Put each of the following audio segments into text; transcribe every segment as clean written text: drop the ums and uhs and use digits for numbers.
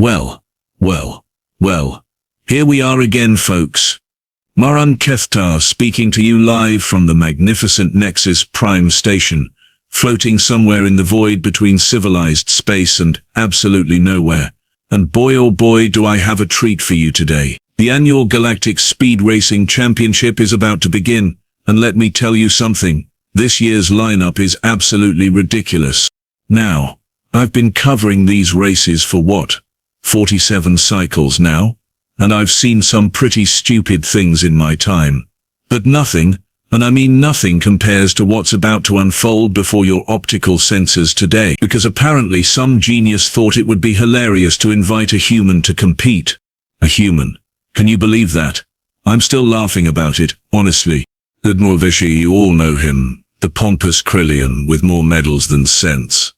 Well, well, well. Here we are again, folks. Maran Kethtar speaking to you live from the magnificent Nexus Prime Station, floating somewhere in the void between civilized space and absolutely nowhere. And boy oh boy do I have a treat for you today. The annual Galactic Speed Racing Championship is about to begin, and let me tell you something, this year's lineup is absolutely ridiculous. Now, I've been covering these races for what, 47 cycles now? And I've seen some pretty stupid things in my time. But nothing, and I mean nothing, compares to what's about to unfold before your optical senses today. Because apparently some genius thought it would be hilarious to invite a human to compete. A human. Can you believe that? I'm still laughing about it, honestly. Admiral Vichy, you all know him. The pompous Krillian with more medals than sense.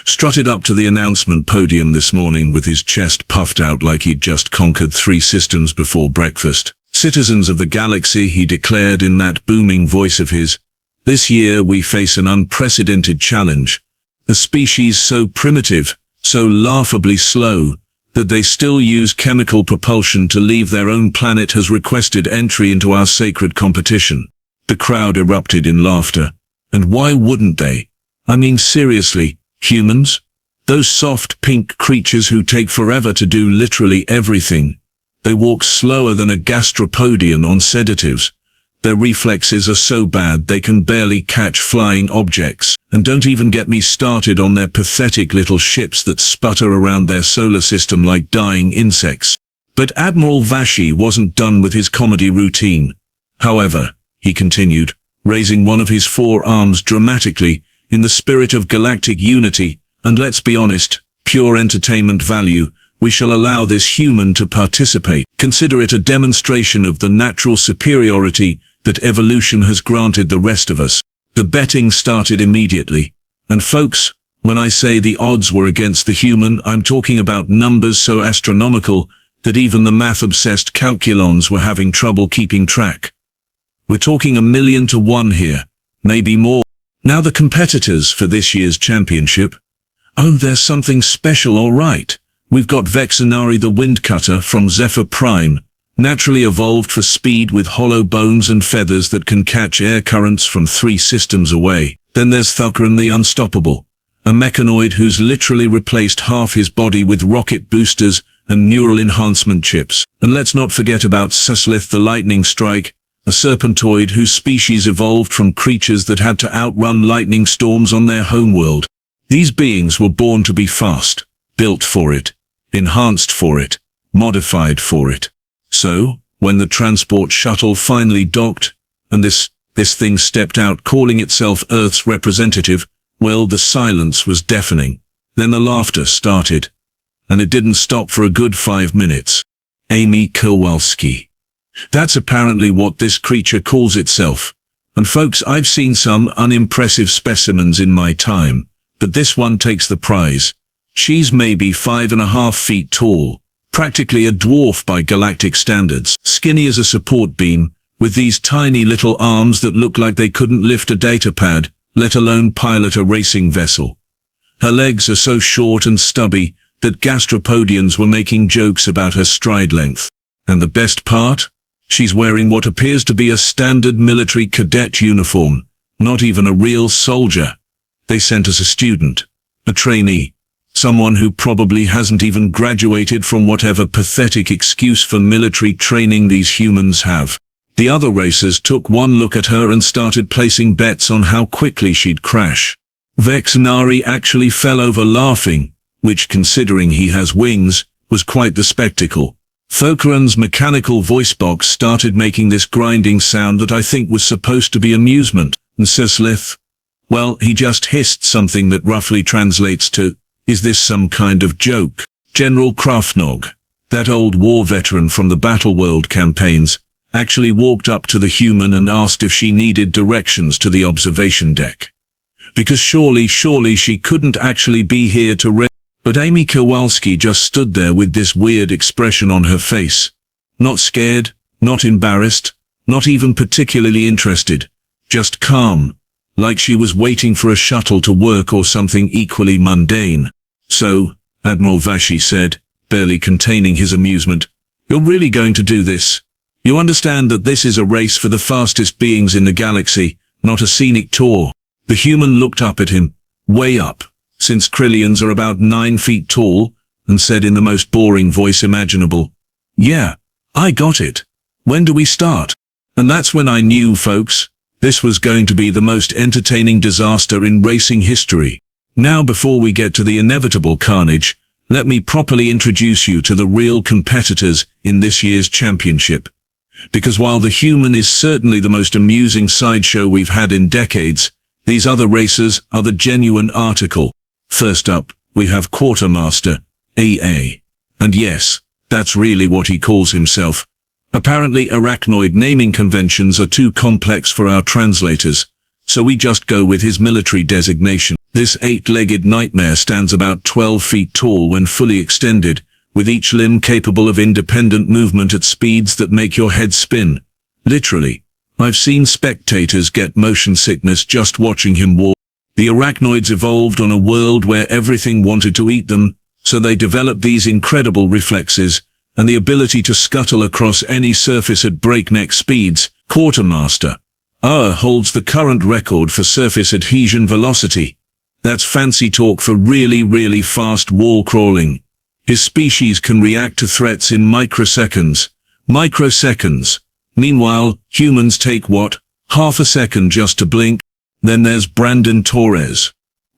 Strutted up to the announcement podium this morning with his chest puffed out like he'd just conquered 3 systems before breakfast. Citizens of the galaxy, he declared in that booming voice of his, this year we face an unprecedented challenge. A species so primitive, so laughably slow, that they still use chemical propulsion to leave their own planet has requested entry into our sacred competition. The crowd erupted in laughter. And why wouldn't they? I mean, seriously. Humans? Those soft pink creatures who take forever to do literally everything. They walk slower than a gastropodian on sedatives. Their reflexes are so bad they can barely catch flying objects. And don't even get me started on their pathetic little ships that sputter around their solar system like dying insects. But Admiral Vashi wasn't done with his comedy routine. However, he continued, raising one of his 4 arms dramatically, in the spirit of galactic unity, and let's be honest, pure entertainment value, we shall allow this human to participate. Consider it a demonstration of the natural superiority that evolution has granted the rest of us. The betting started immediately. And folks, when I say the odds were against the human, I'm talking about numbers so astronomical that even the math-obsessed calculons were having trouble keeping track. We're talking 1,000,000 to 1 here, maybe more. Now the competitors for this year's championship. Oh, there's something special, all right. We've got Vexenari the Windcutter from Zephyr Prime, naturally evolved for speed with hollow bones and feathers that can catch air currents from 3 systems away. Then there's Thukran the Unstoppable, a mechanoid who's literally replaced half his body with rocket boosters and neural enhancement chips. And let's not forget about Suslith the Lightning Strike, a serpentoid whose species evolved from creatures that had to outrun lightning storms on their homeworld. These beings were born to be fast, built for it, enhanced for it, modified for it. So, when the transport shuttle finally docked, and this thing stepped out calling itself Earth's representative, well, the silence was deafening. Then the laughter started. And it didn't stop for a good 5 minutes. Amy Kowalski. That's apparently what this creature calls itself. And folks, I've seen some unimpressive specimens in my time, but this one takes the prize. She's maybe 5.5 feet tall, practically a dwarf by galactic standards, skinny as a support beam, with these tiny little arms that look like they couldn't lift a datapad, let alone pilot a racing vessel. Her legs are so short and stubby that gastropodians were making jokes about her stride length. And the best part? She's wearing what appears to be a standard military cadet uniform, not even a real soldier. They sent us a student, a trainee, someone who probably hasn't even graduated from whatever pathetic excuse for military training these humans have. The other racers took one look at her and started placing bets on how quickly she'd crash. Vexenari actually fell over laughing, which, considering he has wings, was quite the spectacle. Thokran's mechanical voice box started making this grinding sound that I think was supposed to be amusement, and Sislith, well, he just hissed something that roughly translates to, is this some kind of joke? General Kraftnog, that old war veteran from the Battleworld campaigns, actually walked up to the human and asked if she needed directions to the observation deck. Because surely she couldn't actually be here to But Amy Kowalski just stood there with this weird expression on her face. Not scared, not embarrassed, not even particularly interested. Just calm, like she was waiting for a shuttle to work or something equally mundane. So, Admiral Vashi said, barely containing his amusement. "You're really going to do this? You understand that this is a race for the fastest beings in the galaxy, not a scenic tour." The human looked up at him, way up, since Krillians are about 9 feet tall, and said in the most boring voice imaginable, "Yeah, I got it. When do we start?" And that's when I knew, folks, this was going to be the most entertaining disaster in racing history. Now, before we get to the inevitable carnage, let me properly introduce you to the real competitors in this year's championship. Because while the human is certainly the most amusing sideshow we've had in decades, these other racers are the genuine article. First up, we have Quartermaster, AA. And yes, that's really what he calls himself. Apparently arachnoid naming conventions are too complex for our translators, so we just go with his military designation. This 8-legged nightmare stands about 12 feet tall when fully extended, with each limb capable of independent movement at speeds that make your head spin. Literally, I've seen spectators get motion sickness just watching him walk. The arachnoids evolved on a world where everything wanted to eat them, so they developed these incredible reflexes, and the ability to scuttle across any surface at breakneck speeds. Quartermaster holds the current record for surface adhesion velocity. That's fancy talk for really fast wall crawling. His species can react to threats in microseconds. Meanwhile, humans take what? Half a second just to blink. Then there's Brandon Torres.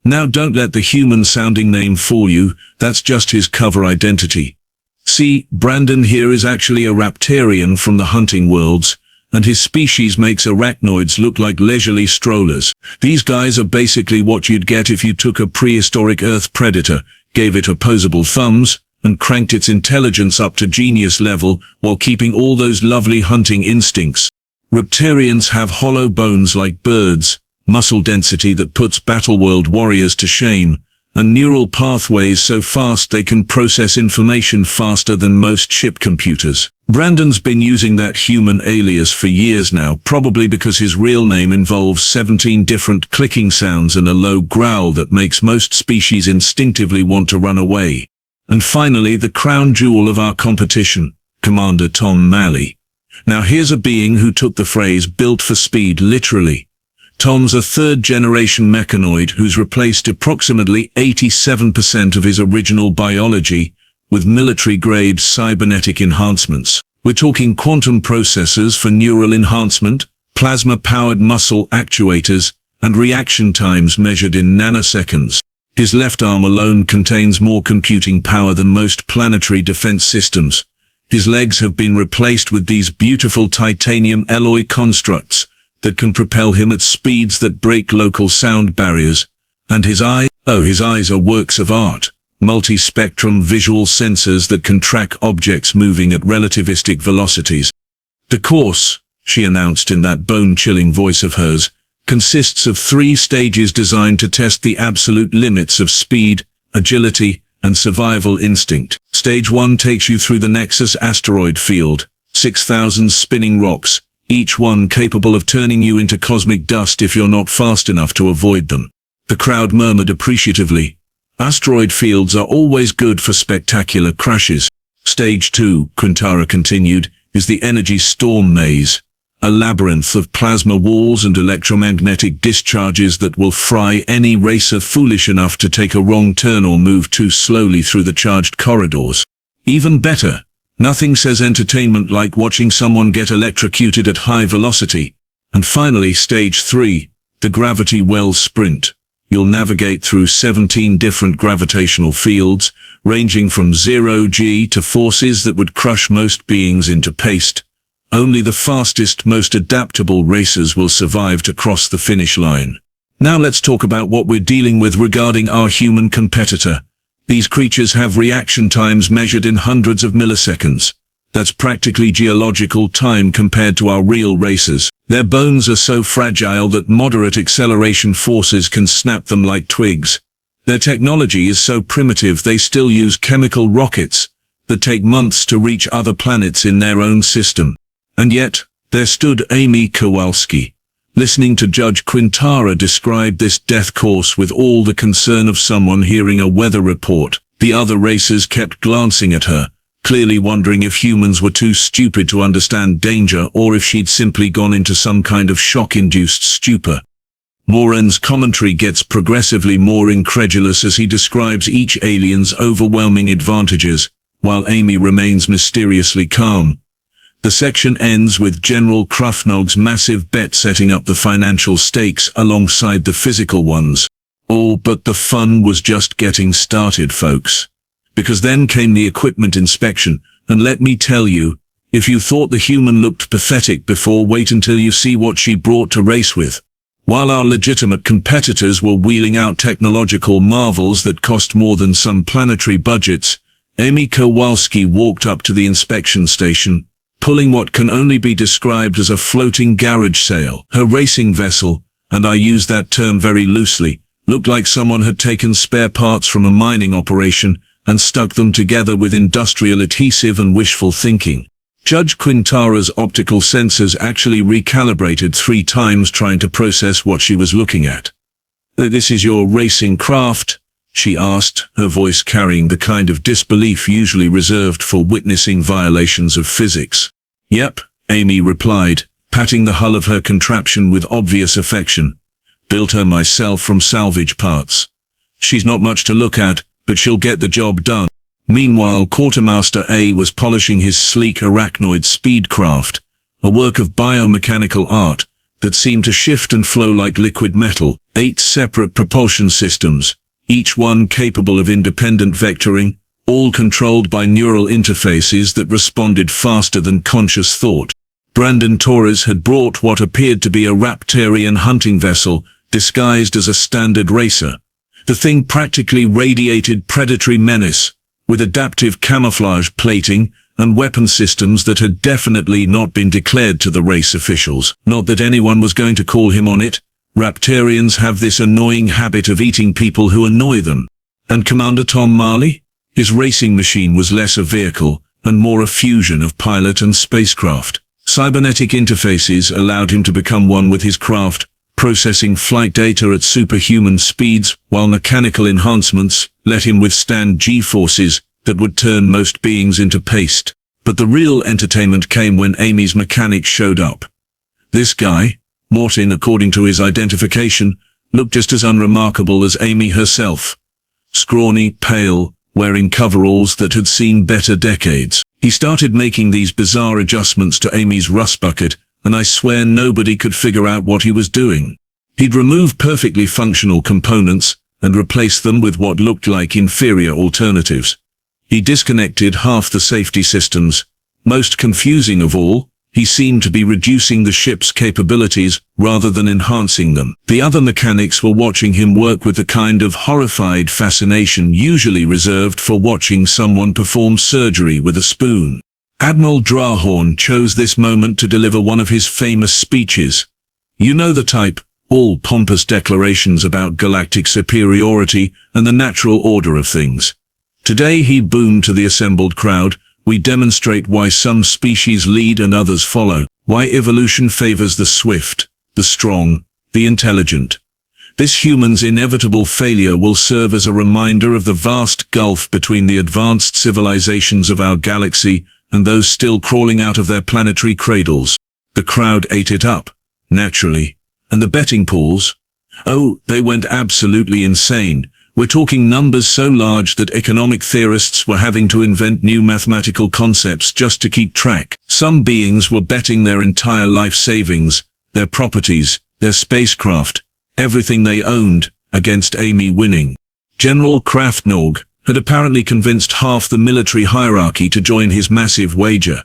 Now don't let the human-sounding name fool you, that's just his cover identity. See, Brandon here is actually a raptarian from the hunting worlds, and his species makes arachnoids look like leisurely strollers. These guys are basically what you'd get if you took a prehistoric Earth predator, gave it opposable thumbs, and cranked its intelligence up to genius level while keeping all those lovely hunting instincts. Raptarians have hollow bones like birds, muscle density that puts battleworld warriors to shame, and neural pathways so fast they can process information faster than most ship computers. Brandon's been using that human alias for years now, probably because his real name involves 17 different clicking sounds and a low growl that makes most species instinctively want to run away. And finally, the crown jewel of our competition, Commander Tom Malley. Now here's a being who took the phrase "built for speed" literally. Tom's a third-generation mechanoid who's replaced approximately 87% of his original biology with military-grade cybernetic enhancements. We're talking quantum processors for neural enhancement, plasma-powered muscle actuators, and reaction times measured in nanoseconds. His left arm alone contains more computing power than most planetary defense systems. His legs have been replaced with these beautiful titanium alloy constructs that can propel him at speeds that break local sound barriers. And his eyes are works of art. Multi-spectrum visual sensors that can track objects moving at relativistic velocities. The course, she announced in that bone-chilling voice of hers, consists of 3 stages designed to test the absolute limits of speed, agility, and survival instinct. Stage 1 takes you through the Nexus asteroid field, 6,000 spinning rocks, each one capable of turning you into cosmic dust if you're not fast enough to avoid them. The crowd murmured appreciatively. Asteroid fields are always good for spectacular crashes. Stage 2, Quintara continued, is the energy storm maze, a labyrinth of plasma walls and electromagnetic discharges that will fry any racer foolish enough to take a wrong turn or move too slowly through the charged corridors. Even better, nothing says entertainment like watching someone get electrocuted at high velocity. And finally, Stage 3, the Gravity Well Sprint. You'll navigate through 17 different gravitational fields, ranging from 0G to forces that would crush most beings into paste. Only the fastest, most adaptable racers will survive to cross the finish line. Now let's talk about what we're dealing with regarding our human competitor. These creatures have reaction times measured in hundreds of milliseconds. That's practically geological time compared to our real racers. Their bones are so fragile that moderate acceleration forces can snap them like twigs. Their technology is so primitive they still use chemical rockets that take months to reach other planets in their own system. And yet, there stood Amy Kowalski, listening to Judge Quintara describe this death course with all the concern of someone hearing a weather report. The other racers kept glancing at her, clearly wondering if humans were too stupid to understand danger or if she'd simply gone into some kind of shock-induced stupor. Moran's commentary gets progressively more incredulous as he describes each alien's overwhelming advantages, while Amy remains mysteriously calm. The section ends with General Krufnog's massive bet setting up the financial stakes alongside the physical ones. All but the fun was just getting started, folks. Because then came the equipment inspection, and let me tell you, if you thought the human looked pathetic before, wait until you see what she brought to race with. While our legitimate competitors were wheeling out technological marvels that cost more than some planetary budgets, Amy Kowalski walked up to the inspection station, pulling what can only be described as a floating garage sale. Her racing vessel, and I use that term very loosely, looked like someone had taken spare parts from a mining operation and stuck them together with industrial adhesive and wishful thinking. Judge Quintara's optical sensors actually recalibrated 3 times trying to process what she was looking at. "This is your racing craft?" she asked, her voice carrying the kind of disbelief usually reserved for witnessing violations of physics. "Yep," Amy replied, patting the hull of her contraption with obvious affection. "Built her myself from salvage parts. She's not much to look at, but she'll get the job done." Meanwhile, Quartermaster A was polishing his sleek arachnoid speedcraft, a work of biomechanical art that seemed to shift and flow like liquid metal. 8 separate propulsion systems, each one capable of independent vectoring, all controlled by neural interfaces that responded faster than conscious thought. Brandon Torres had brought what appeared to be a Raptorian hunting vessel, disguised as a standard racer. The thing practically radiated predatory menace, with adaptive camouflage plating and weapon systems that had definitely not been declared to the race officials. Not that anyone was going to call him on it. Raptorians have this annoying habit of eating people who annoy them. And Commander Tom Marley? His racing machine was less a vehicle and more a fusion of pilot and spacecraft. Cybernetic interfaces allowed him to become one with his craft, processing flight data at superhuman speeds, while mechanical enhancements let him withstand G-forces that would turn most beings into paste. But the real entertainment came when Amy's mechanic showed up. This guy, Morton according to his identification, looked just as unremarkable as Amy herself. Scrawny, pale, wearing coveralls that had seen better decades. He started making these bizarre adjustments to Amy's rust bucket, and I swear nobody could figure out what he was doing. He'd remove perfectly functional components and replace them with what looked like inferior alternatives. He disconnected half the safety systems. Most confusing of all, he seemed to be reducing the ship's capabilities rather than enhancing them. The other mechanics were watching him work with the kind of horrified fascination usually reserved for watching someone perform surgery with a spoon. Admiral Drahorn chose this moment to deliver one of his famous speeches. You know the type, all pompous declarations about galactic superiority and the natural order of things. Today he boomed to the assembled crowd, "We demonstrate why some species lead and others follow, why evolution favors the swift, the strong, the intelligent. This human's inevitable failure will serve as a reminder of the vast gulf between the advanced civilizations of our galaxy and those still crawling out of their planetary cradles." The crowd ate it up, naturally. And the betting pools? Oh, they went absolutely insane. We're talking numbers so large that economic theorists were having to invent new mathematical concepts just to keep track. Some beings were betting their entire life savings, their properties, their spacecraft, everything they owned, against Amy winning. General Krafnog had apparently convinced half the military hierarchy to join his massive wager.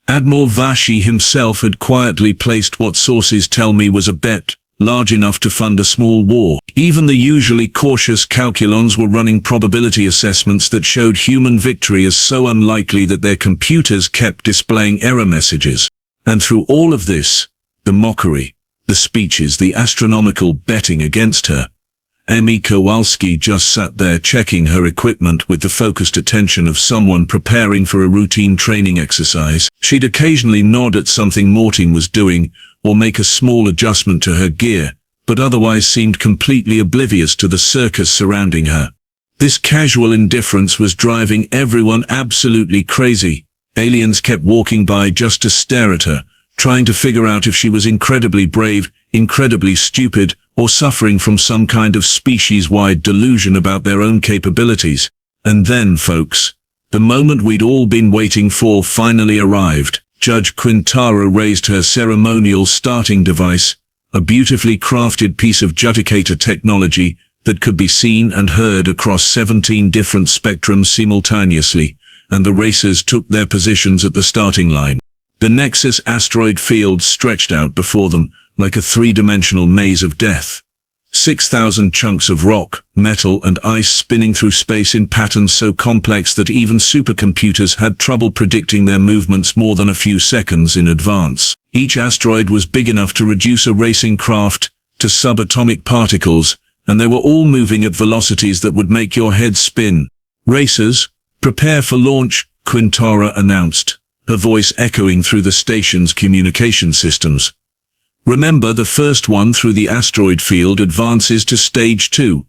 Admiral Vashi himself had quietly placed what sources tell me was a bet large enough to fund a small war. Even the usually cautious calculons were running probability assessments that showed human victory as so unlikely that their computers kept displaying error messages. And through all of this, the mockery, the speeches, the astronomical betting against her, Amy Kowalski just sat there checking her equipment with the focused attention of someone preparing for a routine training exercise. She'd occasionally nod at something Morton was doing, or make a small adjustment to her gear, but otherwise seemed completely oblivious to the circus surrounding her. This casual indifference was driving everyone absolutely crazy. Aliens kept walking by just to stare at her, trying to figure out if she was incredibly brave, incredibly stupid, or suffering from some kind of species-wide delusion about their own capabilities. And then, folks, the moment we'd all been waiting for finally arrived. Judge Quintara raised her ceremonial starting device, a beautifully crafted piece of judicator technology that could be seen and heard across 17 different spectrums simultaneously, and the racers took their positions at the starting line. The Nexus asteroid field stretched out before them like a three-dimensional maze of death. 6,000 chunks of rock, metal, and ice spinning through space in patterns so complex that even supercomputers had trouble predicting their movements more than a few seconds in advance. Each asteroid was big enough to reduce a racing craft to subatomic particles, and they were all moving at velocities that would make your head spin. "Racers, prepare for launch," Quintara announced, her voice echoing through the station's communication systems. "Remember, the first one through the asteroid field advances to stage 2.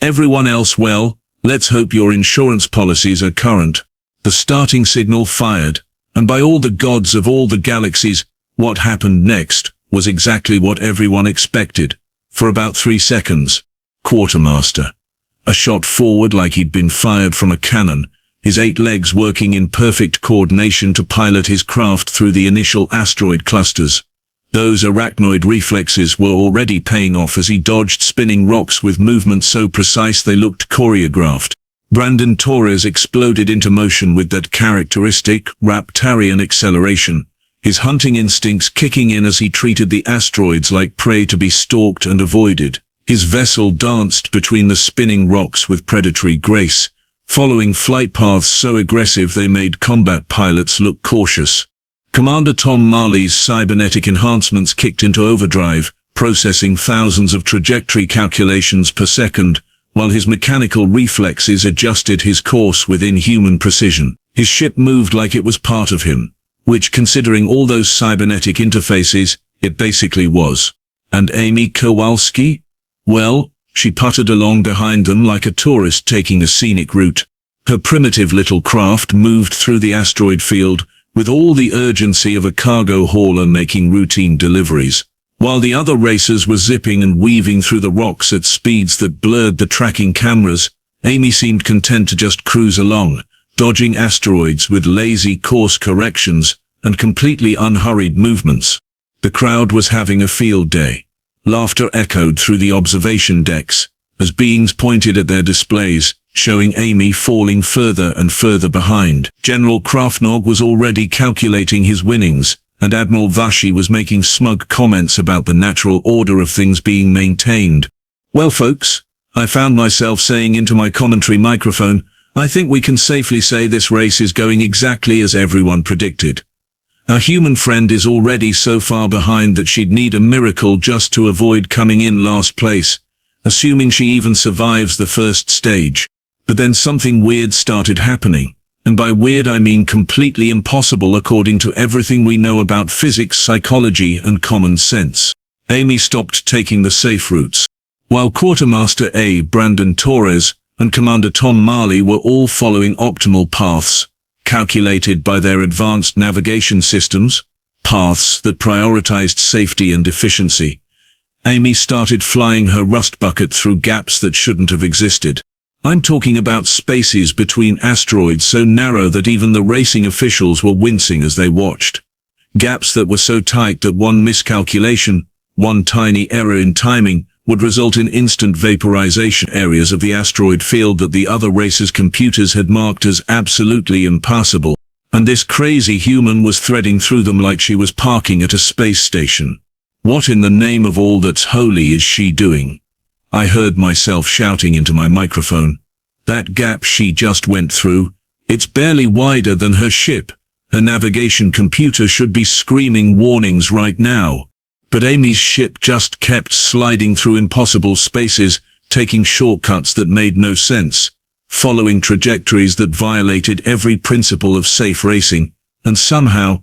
Everyone else, well, let's hope your insurance policies are current." The starting signal fired, and by all the gods of all the galaxies, what happened next was exactly what everyone expected. For about 3 seconds, Quartermaster, a shot forward like he'd been fired from a cannon, his 8 legs working in perfect coordination to pilot his craft through the initial asteroid clusters. Those arachnoid reflexes were already paying off as he dodged spinning rocks with movements so precise they looked choreographed. Brandon Torres exploded into motion with that characteristic Raptarian acceleration, his hunting instincts kicking in as he treated the asteroids like prey to be stalked and avoided. His vessel danced between the spinning rocks with predatory grace, following flight paths so aggressive they made combat pilots look cautious. Commander Tom Marley's cybernetic enhancements kicked into overdrive, processing thousands of trajectory calculations per second, while his mechanical reflexes adjusted his course with inhuman precision. His ship moved like it was part of him, which, considering all those cybernetic interfaces, it basically was. And Amy Kowalski? Well, she puttered along behind them like a tourist taking a scenic route. Her primitive little craft moved through the asteroid field with all the urgency of a cargo hauler making routine deliveries. While the other racers were zipping and weaving through the rocks at speeds that blurred the tracking cameras, Amy seemed content to just cruise along, dodging asteroids with lazy course corrections and completely unhurried movements. The crowd was having a field day. Laughter echoed through the observation decks as beings pointed at their displays, showing Amy falling further and further behind. General Krafnog was already calculating his winnings, and Admiral Vashi was making smug comments about the natural order of things being maintained. "Well, folks," I found myself saying into my commentary microphone, "I think we can safely say this race is going exactly as everyone predicted. Our human friend is already so far behind that she'd need a miracle just to avoid coming in last place, assuming she even survives the first stage." But then something weird started happening. And by weird I mean completely impossible according to everything we know about physics, psychology, and common sense. Amy stopped taking the safe routes. While Quartermaster A. Brandon Torres and Commander Tom Marley were all following optimal paths, calculated by their advanced navigation systems, paths that prioritized safety and efficiency, Amy started flying her rust bucket through gaps that shouldn't have existed. I'm talking about spaces between asteroids so narrow that even the racing officials were wincing as they watched. Gaps that were so tight that one miscalculation, one tiny error in timing, would result in instant vaporization. Areas of the asteroid field that the other racers' computers had marked as absolutely impassable. And this crazy human was threading through them like she was parking at a space station. What in the name of all that's holy is she doing? I heard myself shouting into my microphone. That gap she just went through, it's barely wider than her ship. Her navigation computer should be screaming warnings right now. But Amy's ship just kept sliding through impossible spaces, taking shortcuts that made no sense, following trajectories that violated every principle of safe racing, and somehow,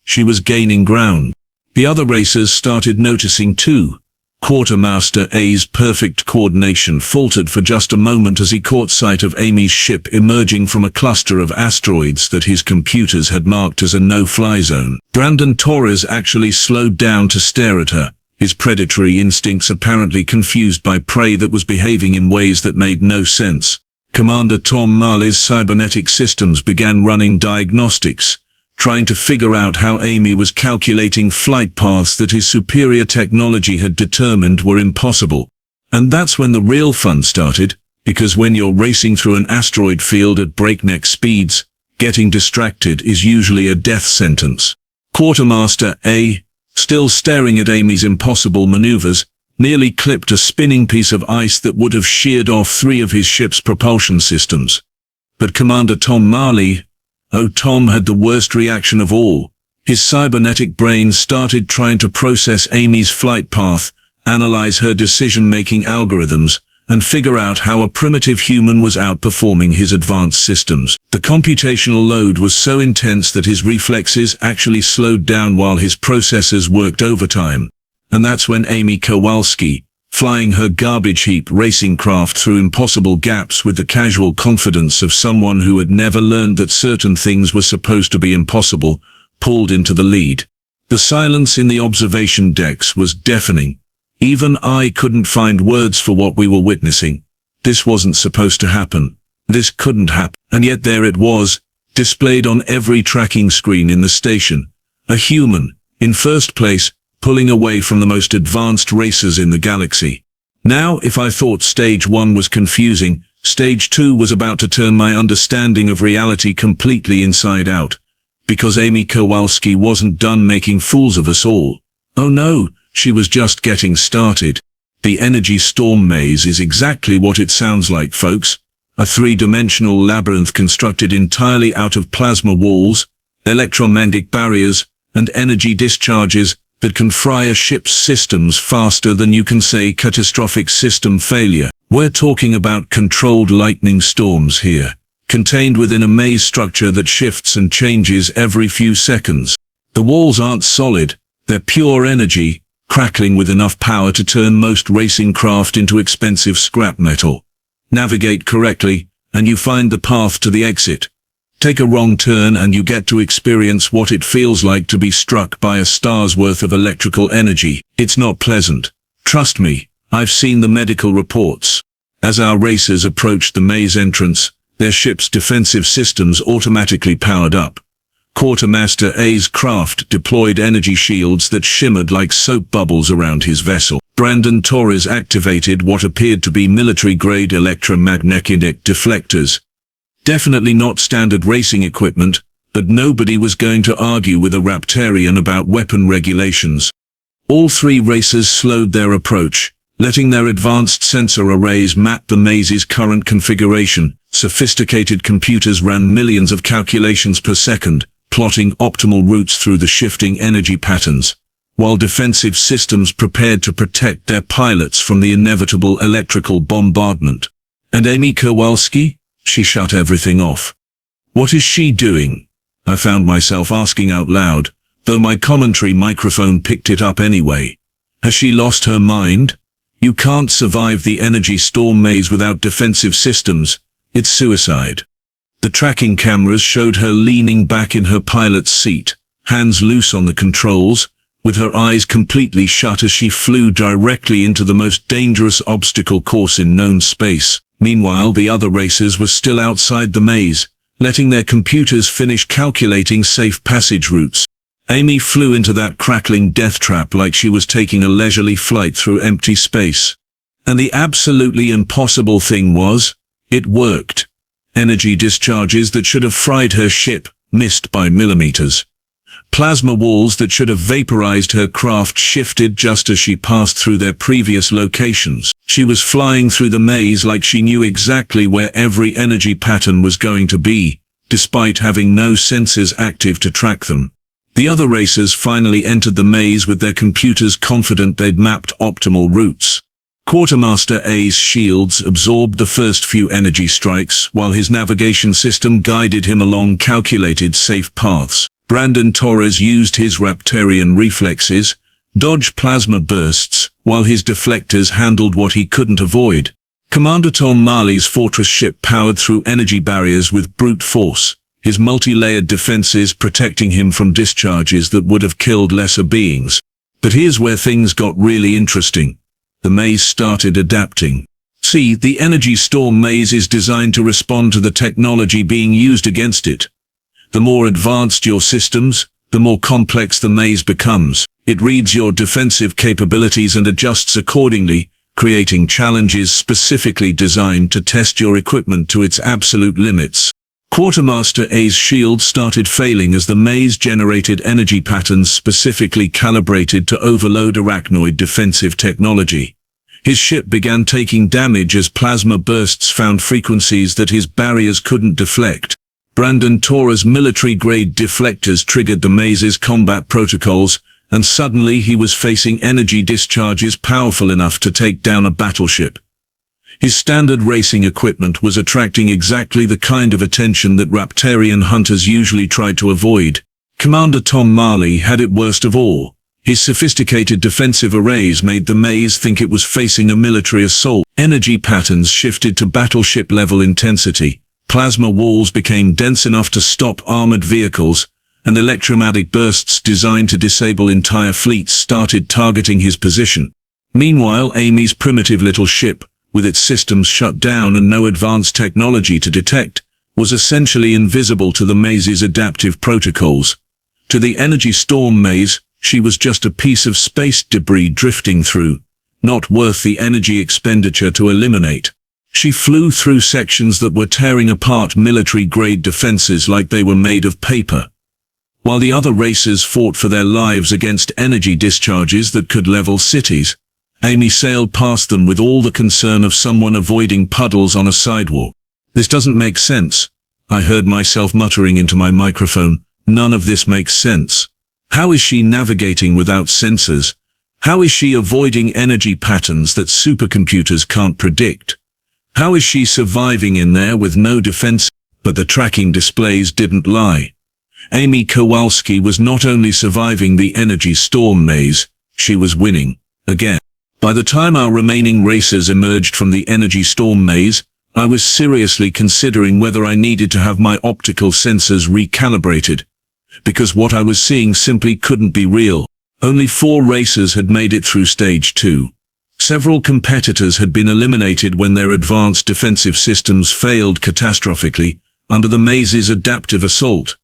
she was gaining ground. The other racers started noticing too. Quartermaster A's perfect coordination faltered for just a moment as he caught sight of Amy's ship emerging from a cluster of asteroids that his computers had marked as a no-fly zone. Brandon Torres actually slowed down to stare at her, his predatory instincts apparently confused by prey that was behaving in ways that made no sense. Commander Tom Marley's cybernetic systems began running diagnostics, trying to figure out how Amy was calculating flight paths that his superior technology had determined were impossible. And that's when the real fun started, because when you're racing through an asteroid field at breakneck speeds, getting distracted is usually a death sentence. Quartermaster A, still staring at Amy's impossible maneuvers, nearly clipped a spinning piece of ice that would have sheared off 3 of his ship's propulsion systems. But Commander Tom Marley, oh, Tom had the worst reaction of all. His cybernetic brain started trying to process Amy's flight path, analyze her decision-making algorithms, and figure out how a primitive human was outperforming his advanced systems. The computational load was so intense that his reflexes actually slowed down while his processors worked overtime. And that's when Amy Kowalski, flying her garbage heap racing craft through impossible gaps with the casual confidence of someone who had never learned that certain things were supposed to be impossible, pulled into the lead. The silence in the observation decks was deafening. Even I couldn't find words for what we were witnessing. This wasn't supposed to happen. This couldn't happen. And yet there it was, displayed on every tracking screen in the station. A human, in first place, pulling away from the most advanced racers in the galaxy. Now, if I thought Stage 1 was confusing, Stage 2 was about to turn my understanding of reality completely inside out. Because Amy Kowalski wasn't done making fools of us all. Oh no, she was just getting started. The energy storm maze is exactly what it sounds like, folks. A 3-dimensional labyrinth constructed entirely out of plasma walls, electromagnetic barriers, and energy discharges that can fry a ship's systems faster than you can say catastrophic system failure. We're talking about controlled lightning storms here, contained within a maze structure that shifts and changes every few seconds. The walls aren't solid, they're pure energy, crackling with enough power to turn most racing craft into expensive scrap metal. Navigate correctly, and you find the path to the exit. Take a wrong turn and you get to experience what it feels like to be struck by a star's worth of electrical energy. It's not pleasant. Trust me, I've seen the medical reports. As our racers approached the maze entrance, their ship's defensive systems automatically powered up. Quartermaster A's craft deployed energy shields that shimmered like soap bubbles around his vessel. Brandon Torres activated what appeared to be military-grade electromagnetic deflectors. Definitely not standard racing equipment, but nobody was going to argue with a Raptarian about weapon regulations. All 3 racers slowed their approach, letting their advanced sensor arrays map the maze's current configuration. Sophisticated computers ran millions of calculations per second, plotting optimal routes through the shifting energy patterns, while defensive systems prepared to protect their pilots from the inevitable electrical bombardment. And Amy Kowalski? She shut everything off. What is she doing? I found myself asking out loud, though my commentary microphone picked it up anyway. Has she lost her mind? You can't survive the energy storm maze without defensive systems. It's suicide. The tracking cameras showed her leaning back in her pilot's seat, hands loose on the controls, with her eyes completely shut as she flew directly into the most dangerous obstacle course in known space. Meanwhile, the other racers were still outside the maze, letting their computers finish calculating safe passage routes. Amy flew into that crackling death trap like she was taking a leisurely flight through empty space. And the absolutely impossible thing was, it worked. Energy discharges that should have fried her ship, missed by millimeters. Plasma walls that should have vaporized her craft shifted just as she passed through their previous locations. She was flying through the maze like she knew exactly where every energy pattern was going to be, despite having no sensors active to track them. The other racers finally entered the maze with their computers confident they'd mapped optimal routes. Quartermaster A's shields absorbed the first few energy strikes, while his navigation system guided him along calculated safe paths. Brandon Torres used his Raptarian reflexes, dodged plasma bursts, while his deflectors handled what he couldn't avoid. Commander Tom Marley's fortress ship powered through energy barriers with brute force, his multi-layered defenses protecting him from discharges that would have killed lesser beings. But here's where things got really interesting. The maze started adapting. See, the energy storm maze is designed to respond to the technology being used against it. The more advanced your systems, the more complex the maze becomes. It reads your defensive capabilities and adjusts accordingly, creating challenges specifically designed to test your equipment to its absolute limits. Quartermaster A's shield started failing as the maze generated energy patterns specifically calibrated to overload arachnoid defensive technology. His ship began taking damage as plasma bursts found frequencies that his barriers couldn't deflect. Brandon Torres' military-grade deflectors triggered the maze's combat protocols, and suddenly he was facing energy discharges powerful enough to take down a battleship. His standard racing equipment was attracting exactly the kind of attention that Raptarian hunters usually tried to avoid. Commander Tom Marley had it worst of all. His sophisticated defensive arrays made the maze think it was facing a military assault. Energy patterns shifted to battleship-level intensity. Plasma walls became dense enough to stop armored vehicles, and electromagnetic bursts designed to disable entire fleets started targeting his position. Meanwhile, Amy's primitive little ship, with its systems shut down and no advanced technology to detect, was essentially invisible to the maze's adaptive protocols. To the energy storm maze, she was just a piece of space debris drifting through, not worth the energy expenditure to eliminate. She flew through sections that were tearing apart military-grade defenses like they were made of paper. While the other racers fought for their lives against energy discharges that could level cities, Amy sailed past them with all the concern of someone avoiding puddles on a sidewalk. "This doesn't make sense," I heard myself muttering into my microphone. "None of this makes sense. How is she navigating without sensors? How is she avoiding energy patterns that supercomputers can't predict? How is she surviving in there with no defense?" But the tracking displays didn't lie. Amy Kowalski was not only surviving the energy storm maze, she was winning, again. By the time our remaining racers emerged from the energy storm maze, I was seriously considering whether I needed to have my optical sensors recalibrated, because what I was seeing simply couldn't be real. Only 4 racers had made it through stage 2. Several competitors had been eliminated when their advanced defensive systems failed catastrophically under the maze's adaptive assault.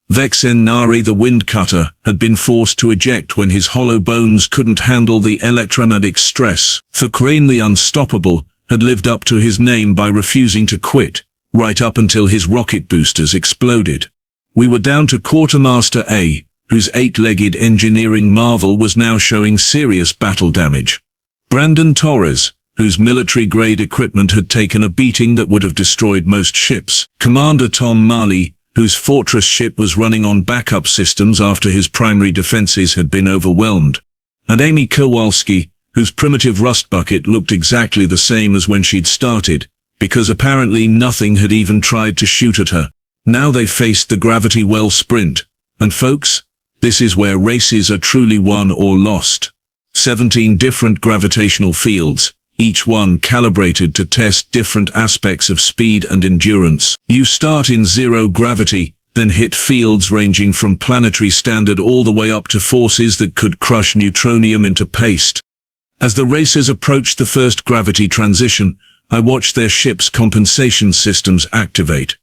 Vexen Nari the Wind Cutter had been forced to eject when his hollow bones couldn't handle the electromagnetic stress. Thokrain the Unstoppable had lived up to his name by refusing to quit, right up until his rocket boosters exploded. We were down to Quartermaster A, whose 8-legged engineering marvel was now showing serious battle damage. Brandon Torres, whose military-grade equipment had taken a beating that would have destroyed most ships. Commander Tom Marley, whose fortress ship was running on backup systems after his primary defenses had been overwhelmed. And Amy Kowalski, whose primitive rust bucket looked exactly the same as when she'd started, because apparently nothing had even tried to shoot at her. Now they faced the gravity well sprint. And folks, this is where races are truly won or lost. 17 different gravitational fields, each one calibrated to test different aspects of speed and endurance. You start in zero gravity, then hit fields ranging from planetary standard all the way up to forces that could crush neutronium into paste. As the racers approached the first gravity transition, I watched their ship's compensation systems activate.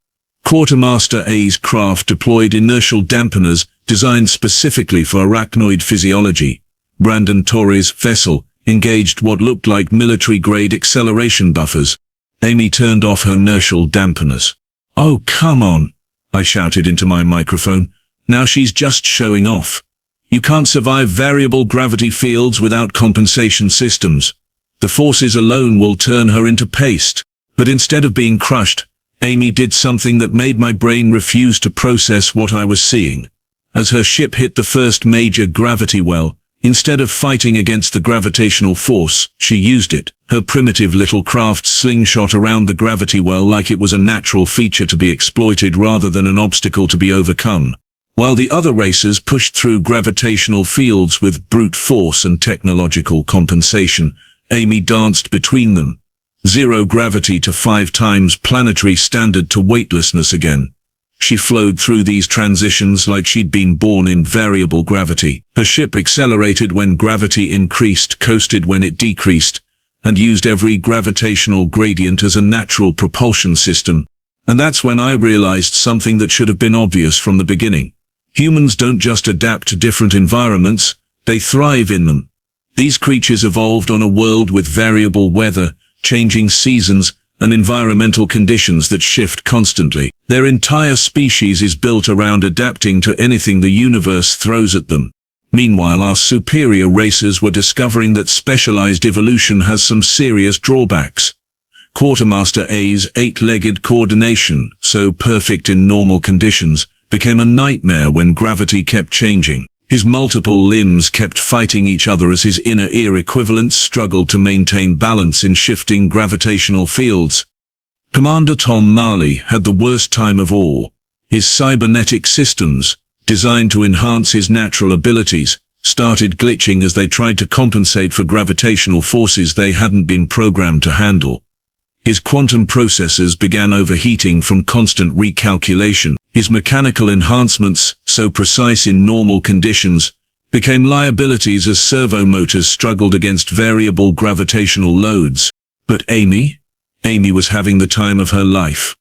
Quartermaster A's craft deployed inertial dampeners designed specifically for arachnoid physiology. Brandon Torres' vessel engaged what looked like military-grade acceleration buffers. Amy turned off her inertial dampeners. "Oh, come on," I shouted into my microphone. "Now she's just showing off. You can't survive variable gravity fields without compensation systems. The forces alone will turn her into paste." But instead of being crushed, Amy did something that made my brain refuse to process what I was seeing. As her ship hit the first major gravity well, instead of fighting against the gravitational force, she used it. Her primitive little craft slingshot around the gravity well like it was a natural feature to be exploited rather than an obstacle to be overcome. While the other racers pushed through gravitational fields with brute force and technological compensation, Amy danced between them. 0 gravity to 5 times planetary standard to weightlessness again. She flowed through these transitions like she'd been born in variable gravity. Her ship accelerated when gravity increased, coasted when it decreased, and used every gravitational gradient as a natural propulsion system. And that's when I realized something that should have been obvious from the beginning. Humans don't just adapt to different environments, they thrive in them. These creatures evolved on a world with variable weather, changing seasons, and environmental conditions that shift constantly. Their entire species is built around adapting to anything the universe throws at them. Meanwhile, our superior races were discovering that specialized evolution has some serious drawbacks. Quartermaster A's 8-legged coordination, so perfect in normal conditions, became a nightmare when gravity kept changing. His multiple limbs kept fighting each other as his inner ear equivalents struggled to maintain balance in shifting gravitational fields. Commander Tom Marley had the worst time of all. His cybernetic systems, designed to enhance his natural abilities, started glitching as they tried to compensate for gravitational forces they hadn't been programmed to handle. His quantum processors began overheating from constant recalculation. His mechanical enhancements, so precise in normal conditions, became liabilities as servo motors struggled against variable gravitational loads. But Amy was having the time of her life.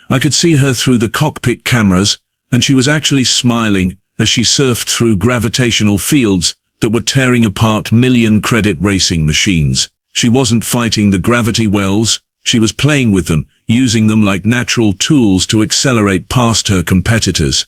I could see her through the cockpit cameras, and she was actually smiling as she surfed through gravitational fields that were tearing apart million-credit racing machines. She wasn't fighting the gravity wells, she was playing with them, using them like natural tools to accelerate past her competitors.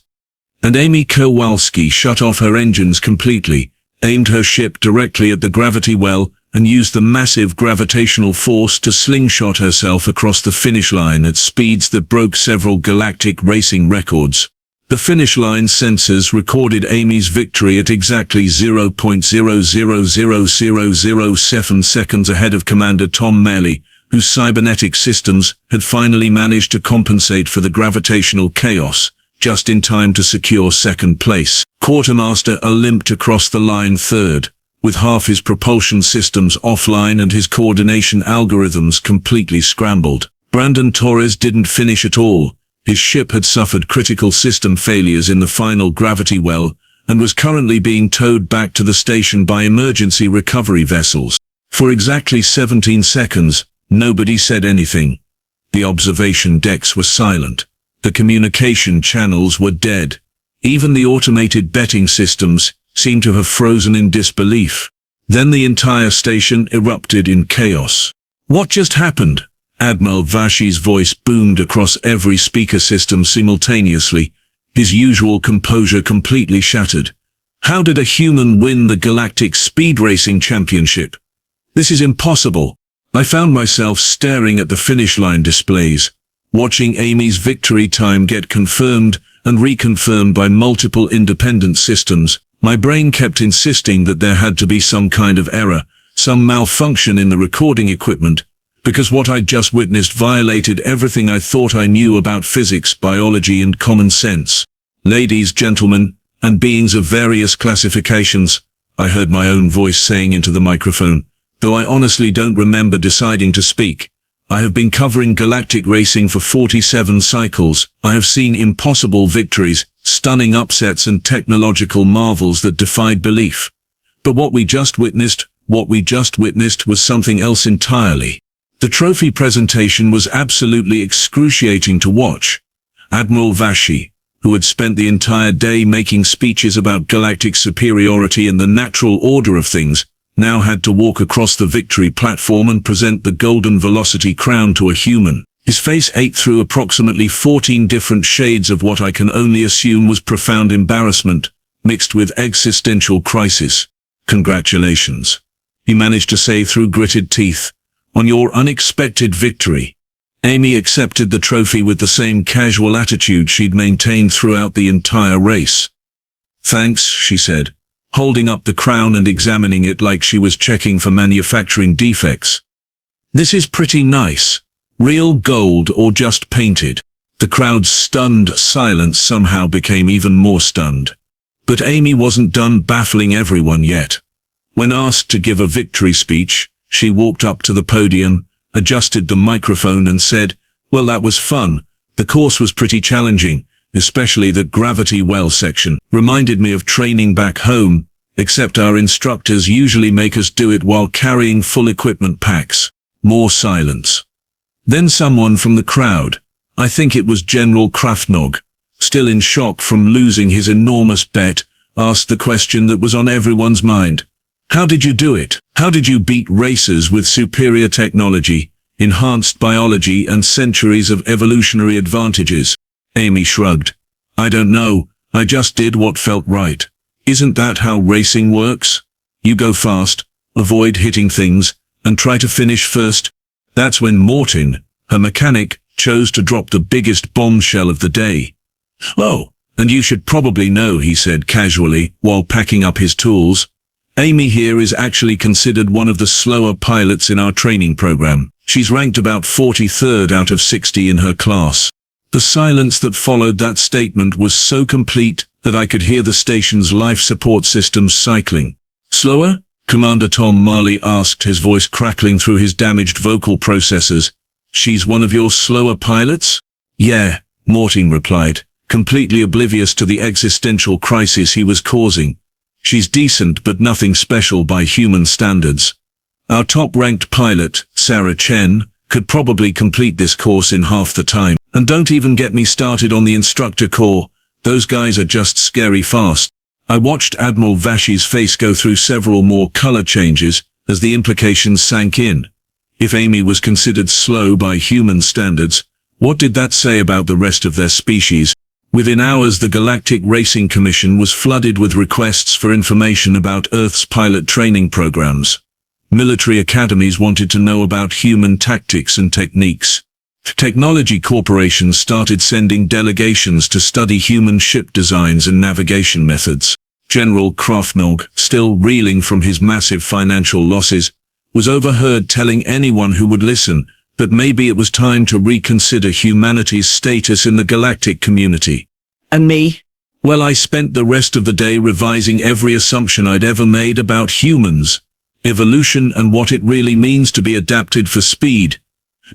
And Amy Kowalski shut off her engines completely, aimed her ship directly at the gravity well, and used the massive gravitational force to slingshot herself across the finish line at speeds that broke several galactic racing records. The finish line sensors recorded Amy's victory at exactly 0.000007 seconds ahead of Commander Tom Marley, whose cybernetic systems had finally managed to compensate for the gravitational chaos, just in time to secure second place. Quartermaster A limped across the line third, with half his propulsion systems offline and his coordination algorithms completely scrambled. Brandon Torres didn't finish at all. His ship had suffered critical system failures in the final gravity well, and was currently being towed back to the station by emergency recovery vessels. For exactly 17 seconds, nobody said anything. The observation decks were silent. The communication channels were dead. Even the automated betting systems seemed to have frozen in disbelief. Then the entire station erupted in chaos. What just happened? Admiral Vashi's voice boomed across every speaker system simultaneously, his usual composure completely shattered. How did a human win the Galactic Speed Racing Championship? This is impossible. I found myself staring at the finish line displays, watching Amy's victory time get confirmed and reconfirmed by multiple independent systems. My brain kept insisting that there had to be some kind of error, some malfunction in the recording equipment, because what I'd just witnessed violated everything I thought I knew about physics, biology, and common sense. Ladies, gentlemen, and beings of various classifications, I heard my own voice saying into the microphone, though I honestly don't remember deciding to speak. I have been covering galactic racing for 47 cycles. I have seen impossible victories, stunning upsets, and technological marvels that defied belief. But what we just witnessed was something else entirely. The trophy presentation was absolutely excruciating to watch. Admiral Vashi, who had spent the entire day making speeches about galactic superiority and the natural order of things, now had to walk across the victory platform and present the golden velocity crown to a human. His face ate through approximately 14 different shades of what I can only assume was profound embarrassment, mixed with existential crisis. "Congratulations," he managed to say through gritted teeth, "on your unexpected victory." Amy accepted the trophy with the same casual attitude she'd maintained throughout the entire race. "Thanks," she said, holding up the crown and examining it like she was checking for manufacturing defects. "This is pretty nice. Real gold or just painted?" The crowd's stunned silence somehow became even more stunned. But Amy wasn't done baffling everyone yet. When asked to give a victory speech, she walked up to the podium, adjusted the microphone and said, "Well, that was fun. The course was pretty challenging, especially the gravity well section. Reminded me of training back home, except our instructors usually make us do it while carrying full equipment packs." More silence. Then someone from the crowd, I think it was General Kraftnog, still in shock from losing his enormous bet, asked the question that was on everyone's mind. "How did you do it? How did you beat racers with superior technology, enhanced biology and centuries of evolutionary advantages?" Amy shrugged. "I don't know, I just did what felt right. Isn't that how racing works? You go fast, avoid hitting things, and try to finish first." That's when Martin, her mechanic, chose to drop the biggest bombshell of the day. "Oh, and you should probably know," he said casually, while packing up his tools. "Amy here is actually considered one of the slower pilots in our training program. She's ranked about 43rd out of 60 in her class." The silence that followed that statement was so complete that I could hear the station's life support systems cycling. "Slower?" Commander Tom Marley asked, his voice crackling through his damaged vocal processors. "She's one of your slower pilots?" "Yeah," Martin replied, completely oblivious to the existential crisis he was causing. "She's decent but nothing special by human standards. Our top-ranked pilot, Sarah Chen, could probably complete this course in half the time. And don't even get me started on the instructor corps. Those guys are just scary fast." I watched Admiral Vashi's face go through several more color changes as the implications sank in. If Amy was considered slow by human standards, what did that say about the rest of their species? Within hours, the Galactic Racing Commission was flooded with requests for information about Earth's pilot training programs. Military academies wanted to know about human tactics and techniques. Technology corporations started sending delegations to study human ship designs and navigation methods. General Kraftnog, still reeling from his massive financial losses, was overheard telling anyone who would listen that maybe it was time to reconsider humanity's status in the galactic community. And me? Well, I spent the rest of the day revising every assumption I'd ever made about humans, evolution, and what it really means to be adapted for speed.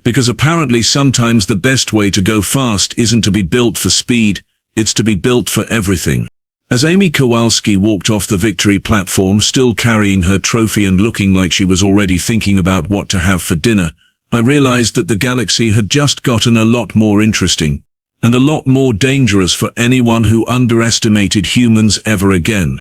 Because apparently sometimes the best way to go fast isn't to be built for speed, it's to be built for everything. As Amy Kowalski walked off the victory platform, still carrying her trophy and looking like she was already thinking about what to have for dinner, I realized that the galaxy had just gotten a lot more interesting, and a lot more dangerous for anyone who underestimated humans ever again.